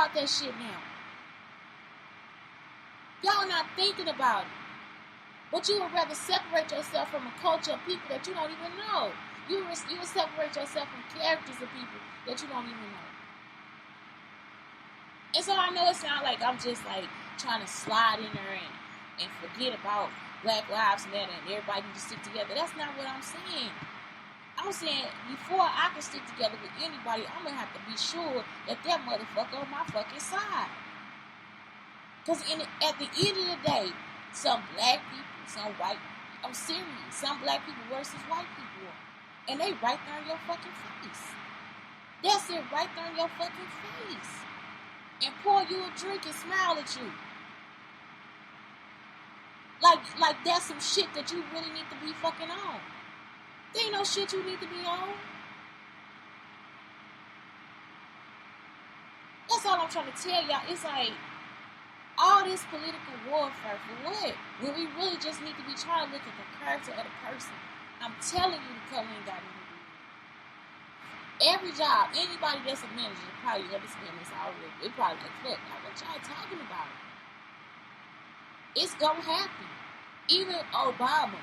about that shit now. Y'all not thinking about it. But you would rather separate yourself from a culture of people that you don't even know. You would separate yourself from characters of people that you don't even know. And so I know it sounds like I'm just like trying to slide in there and forget about Black Lives Matter and everybody need to stick together. That's not what I'm saying. I'm saying before I can stick together with anybody, I'm going to have to be sure that motherfucker on my fucking side. Because at the end of the day, some black people, some white people, I'm serious, some black people versus white people are. And they right there in your fucking face. That's it, right there in your fucking face. And pour you a drink and smile at you. Like that's some shit that you really need to be fucking on. There ain't no shit you need to be on. That's all I'm trying to tell y'all. It's like all this political warfare for what? When we really just need to be trying to look at the character of the person. I'm telling you, the color ain't got anything to do with it. Every job, anybody that's a manager probably understand this already. They probably like, look, what y'all talking about? It's gonna happen. Even Obama,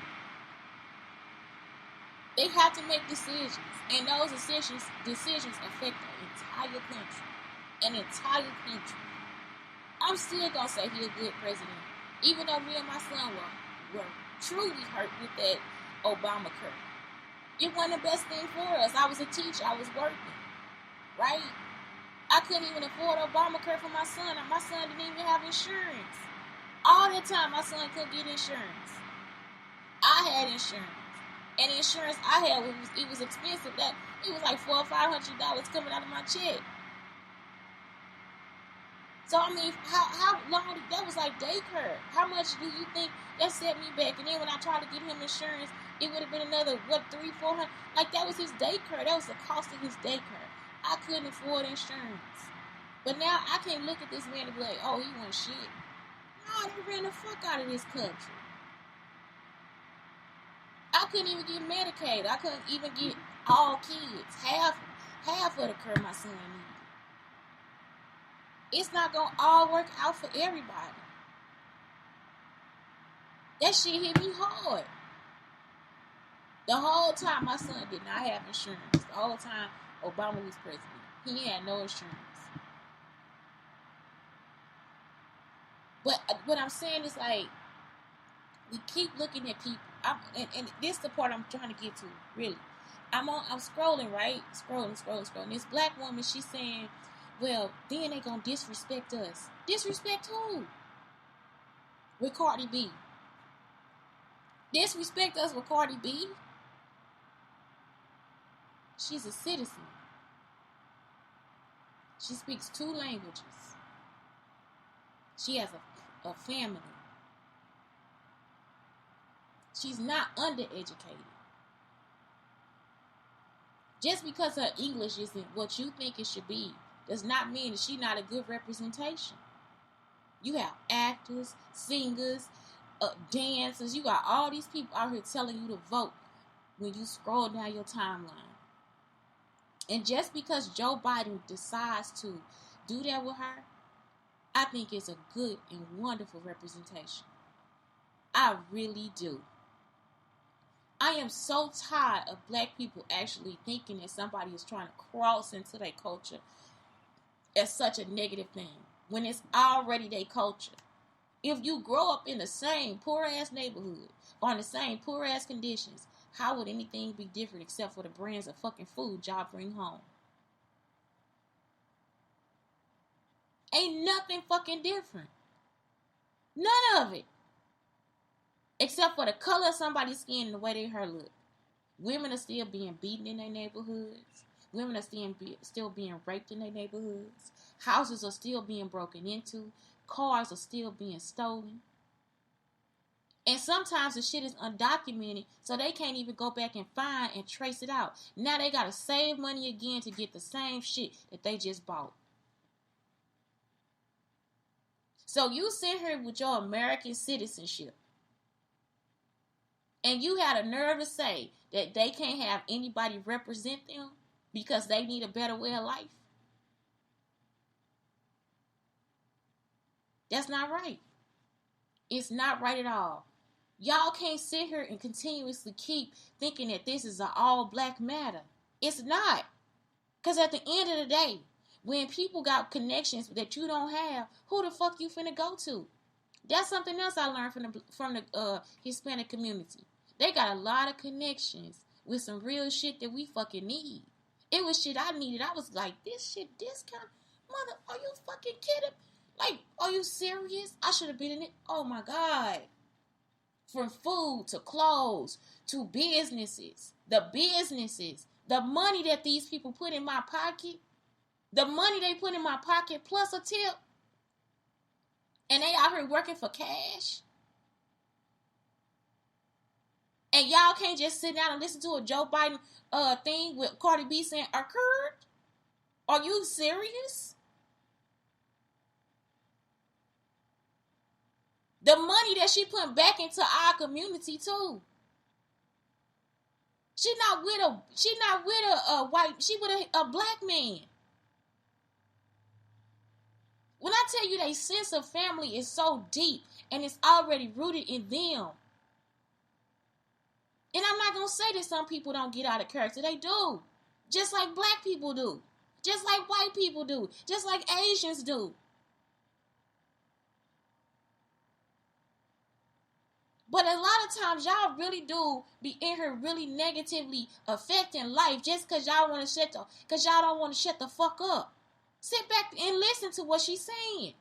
they have to make decisions, and those decisions affect the entire country. An entire country. I'm still gonna say he's a good president, even though me and my son were truly hurt with that Obamacare. It wasn't the best thing for us. I was a teacher. I was working, right? I couldn't even afford Obamacare for my son. My son didn't even have insurance. All that time, my son couldn't get insurance. I had insurance. And the insurance I had, it was expensive. It was like $400 or $500 coming out of my check. So, I mean, how long, that was like daycare. How much do you think that set me back? And then when I tried to get him insurance, it would have been another, $300-400? Like, that was his daycare. That was the cost of his daycare. I couldn't afford insurance. But now I can't look at this man and be like, oh, he want shit. No, they ran the fuck out of this country. I couldn't even get Medicaid. I couldn't even get all kids. Half of the care my son needed. It's not going to all work out for everybody. That shit hit me hard. The whole time my son did not have insurance. The whole time Obama was president. He had no insurance. But what I'm saying is like, we keep looking at people. And this is the part I'm trying to get to, really. I'm scrolling, right? Scrolling. This black woman, she's saying, well, then they gonna disrespect us. Disrespect who? With Cardi B. Disrespect us with Cardi B? She's a citizen. She speaks 2 languages. She has a family. She's not undereducated. Just because her English isn't what you think it should be does not mean that she's not a good representation. You have actors, singers, dancers. You got all these people out here telling you to vote when you scroll down your timeline. And just because Joe Biden decides to do that with her, I think it's a good and wonderful representation. I really do. I am so tired of black people actually thinking that somebody is trying to cross into their culture as such a negative thing when it's already their culture. If you grow up in the same poor-ass neighborhood or in the same poor-ass conditions, how would anything be different except for the brands of fucking food y'all bring home? Ain't nothing fucking different. None of it. Except for the color of somebody's skin and the way their hair look. Women are still being beaten in their neighborhoods. Women are still being raped in their neighborhoods. Houses are still being broken into. Cars are still being stolen. And sometimes the shit is undocumented, so they can't even go back and find and trace it out. Now they gotta save money again to get the same shit that they just bought. So you sit here with your American citizenship, and you had a nerve to say that they can't have anybody represent them because they need a better way of life. That's not right. It's not right at all. Y'all can't sit here and continuously keep thinking that this is an all black matter. It's not. Because at the end of the day, when people got connections that you don't have, who the fuck you finna go to? That's something else I learned from the Hispanic community. They got a lot of connections with some real shit that we fucking need. It was shit I needed. I was like, this shit discount? Mother, are you fucking kidding? Like, are you serious? I should have been in it. Oh my God. From food to clothes to businesses. The money that these people put in my pocket. The money they put in my pocket plus a tip. And they out here working for cash. And y'all can't just sit down and listen to a Joe Biden thing with Cardi B saying, occurred? Are you serious? The money that she put back into our community too. She not with a white, she with a black man. When I tell you their sense of family is so deep and it's already rooted in them. And I'm not going to say that some people don't get out of character. They do. Just like black people do. Just like white people do. Just like Asians do. But a lot of times y'all really do be in here really negatively affecting life just because y'all want to because y'all don't want to shut the fuck up. Sit back and listen to what she's saying.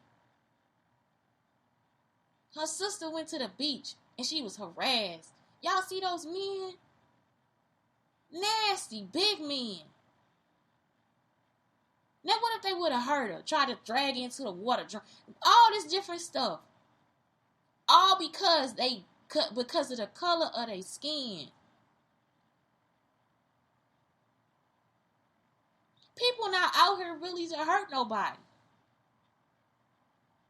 Her sister went to the beach and she was harassed. Y'all see those men? Nasty, big men. Now what if they would have hurt her? Tried to drag her into the water. All this different stuff. All because of the color of their skin. People not out here really to hurt nobody.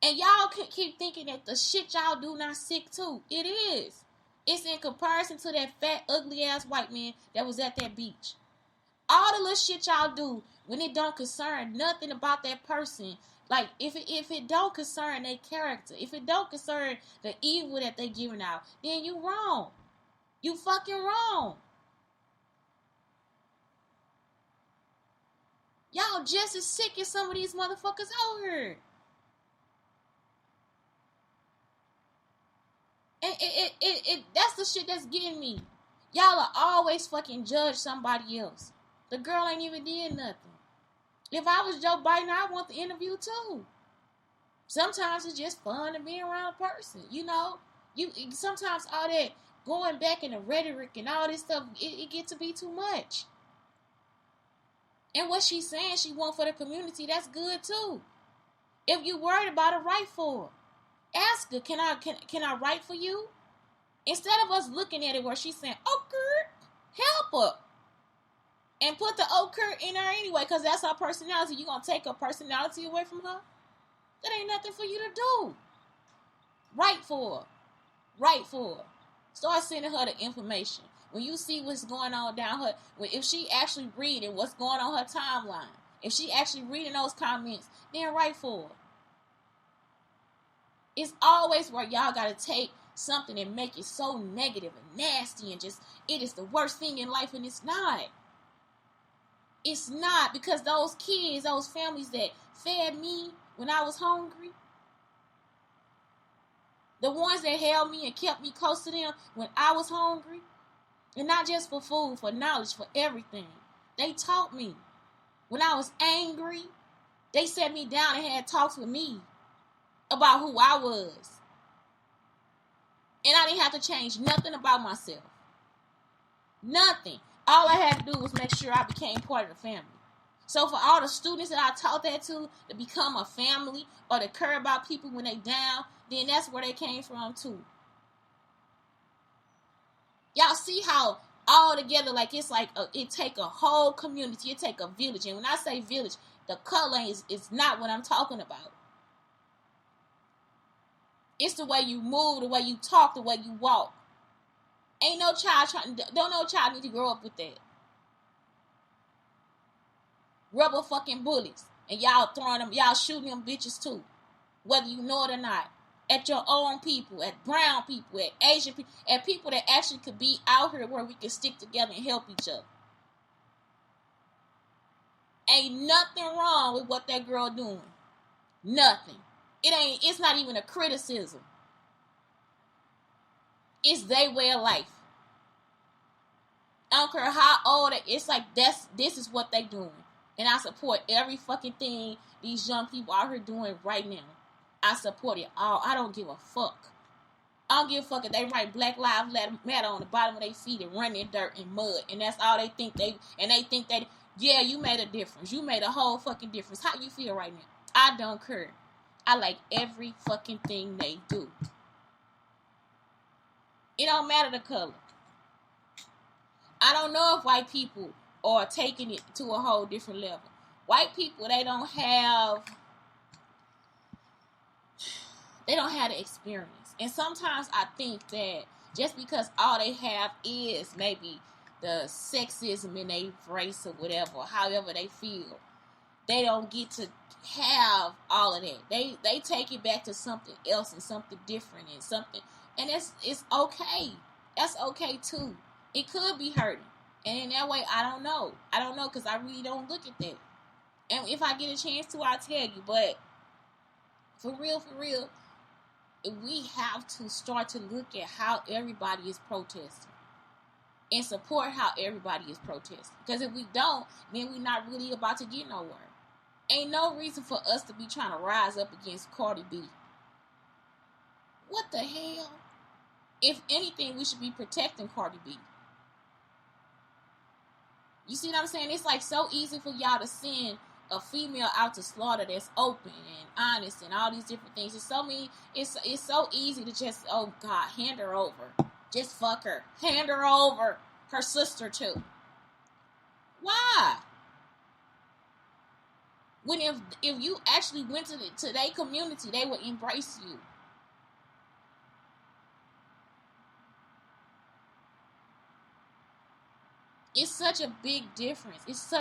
And y'all keep thinking that the shit y'all do not sick too. It is. It's in comparison to that fat, ugly ass white man that was at that beach. All the little shit y'all do when it don't concern nothing about that person. Like, if it don't concern their character, if it don't concern the evil that they giving out, then you wrong. You fucking wrong. Y'all just as sick as some of these motherfuckers out here. And that's the shit that's getting me. Y'all are always fucking judge somebody else. The girl ain't even did nothing. If I was Joe Biden, I want the interview too. Sometimes it's just fun to be around a person. You know, sometimes all that going back in the rhetoric and all this stuff, it get to be too much. And what she's saying she want for the community, that's good too. If you worried about it, write for her. Ask her, can I write for you? Instead of us looking at it where she's saying, oh, Kurt, help her. And put the oh, Kurt in her anyway, because that's her personality. You going to take her personality away from her? That ain't nothing for you to do. Write for her. Write for her. Start sending her the information. When you see what's going on down her, if she actually reading what's going on her timeline, if she actually reading those comments, then write for her. It's always where y'all got to take something and make it so negative and nasty and just, it is the worst thing in life, and it's not. It's not, because those kids, those families that fed me when I was hungry, the ones that held me and kept me close to them when I was hungry, and not just for food, for knowledge, for everything. They taught me. When I was angry, they sat me down and had talks with me about who I was. And I didn't have to change nothing about myself. Nothing. All I had to do was make sure I became part of the family. So for all the students that I taught that to become a family or to care about people when they down, then that's where they came from too. Y'all see how all together, like it's like it take a whole community, it take a village. And when I say village, the color is not what I'm talking about. It's the way you move, the way you talk, the way you walk. Ain't no child don't no child need to grow up with that. Rubber fucking bullets. And y'all throwing them, y'all shooting them bitches too. whether you know it or not. At your own people, at brown people, at Asian people, at people that actually could be out here where we can stick together and help each other. Ain't nothing wrong with what that girl doing. Nothing. It's not even a criticism. It's their way of life. I don't care how old it's like this is what they doing. And I support every fucking thing these young people out here doing right now. I support it all. I don't give a fuck. I don't give a fuck if they write Black Lives Matter on the bottom of their feet and run in dirt and mud. And that's all they think they think that, yeah, you made a difference. You made a whole fucking difference. How you feel right now? I don't care. I like every fucking thing they do. It don't matter the color. I don't know if white people are taking it to a whole different level. White people, they don't have the experience. And sometimes I think that just because all they have is maybe the sexism in their race or whatever, however they feel, they don't get to have all of that. They take it back to something else and something different and something, and it's okay. That's okay too. It could be hurting, and in that way, I don't know because I really don't look at that. And if I get a chance to, I'll tell you. But for real, we have to start to look at how everybody is protesting and support how everybody is protesting. Because if we don't, then we're not really about to get nowhere. Ain't no reason for us to be trying to rise up against Cardi B. What the hell? If anything, we should be protecting Cardi B. You see what I'm saying? It's like so easy for y'all to send a female out to slaughter that's open and honest and all these different things. It's so easy to just, oh God, hand her over. Just fuck her. Hand her over. Her sister too. Why? When if you actually went to their community, they would embrace you. It's such a big difference. It's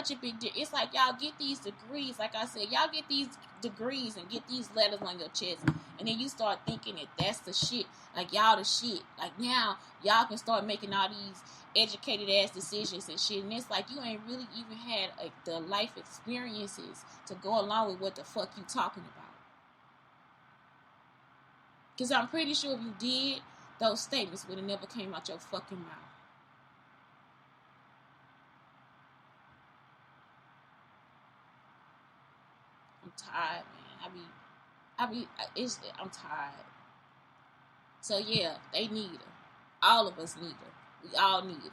like y'all get these degrees. Like I said, y'all get these degrees and get these letters on your chest. And then you start thinking that that's the shit. Like y'all the shit. Like now, y'all can start making all these educated ass decisions and shit. And it's like you ain't really even had the life experiences to go along with what the fuck you talking about. Because I'm pretty sure if you did, those statements would have never came out your fucking mouth. I'm tired, man. I'm tired. So yeah, they need her. All of us need her. We all need her.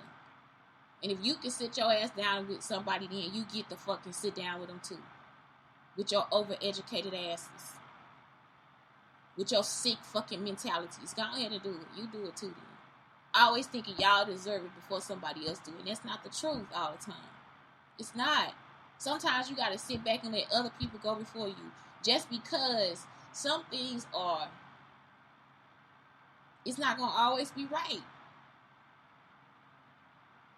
And if you can sit your ass down with somebody, then you get to fucking sit down with them too. With your overeducated asses. With your sick fucking mentalities. Go ahead and do it. You do it too then. Always thinking y'all deserve it before somebody else do it. And that's not the truth all the time. It's not. Sometimes you gotta sit back and let other people go before you. Just because some things it's not gonna always be right.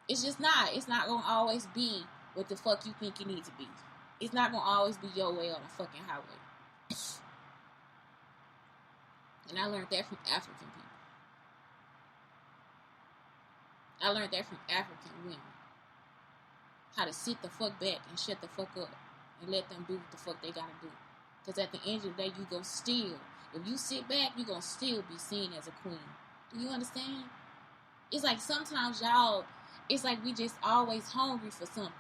It's just not. It's not gonna always be what the fuck you think it needs to be. It's not gonna always be your way on the fucking highway. And I learned that from African people. I learned that from African women. How to sit the fuck back and shut the fuck up and let them do what the fuck they gotta do. Because at the end of the day, you go still. If you sit back, you gonna still be seen as a queen. Do you understand? It's like sometimes y'all, it's like we just always hungry for something.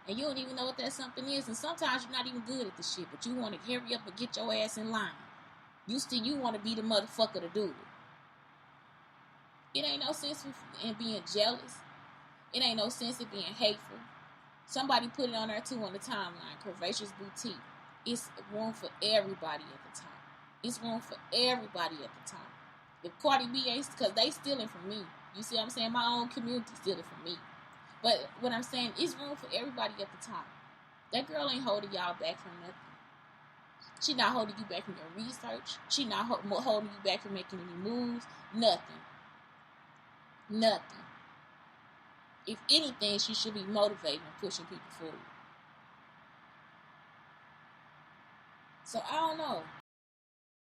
And you don't even know what that something is. And sometimes you're not even good at the shit. But you want to hurry up and get your ass in line. You want to be the motherfucker to do it. It ain't no sense in being jealous. It ain't no sense in being hateful. Somebody put it on there too on the timeline. Curvaceous Boutique. It's room for everybody at the top. It's room for everybody at the top. If Cardi B ain't, because they stealing from me. You see what I'm saying? My own community stealing from me. But what I'm saying, it's room for everybody at the top. That girl ain't holding y'all back from nothing. She not holding you back from your research. She not holding you back from making any moves. Nothing. If anything, she should be motivating and pushing people forward. So I don't know.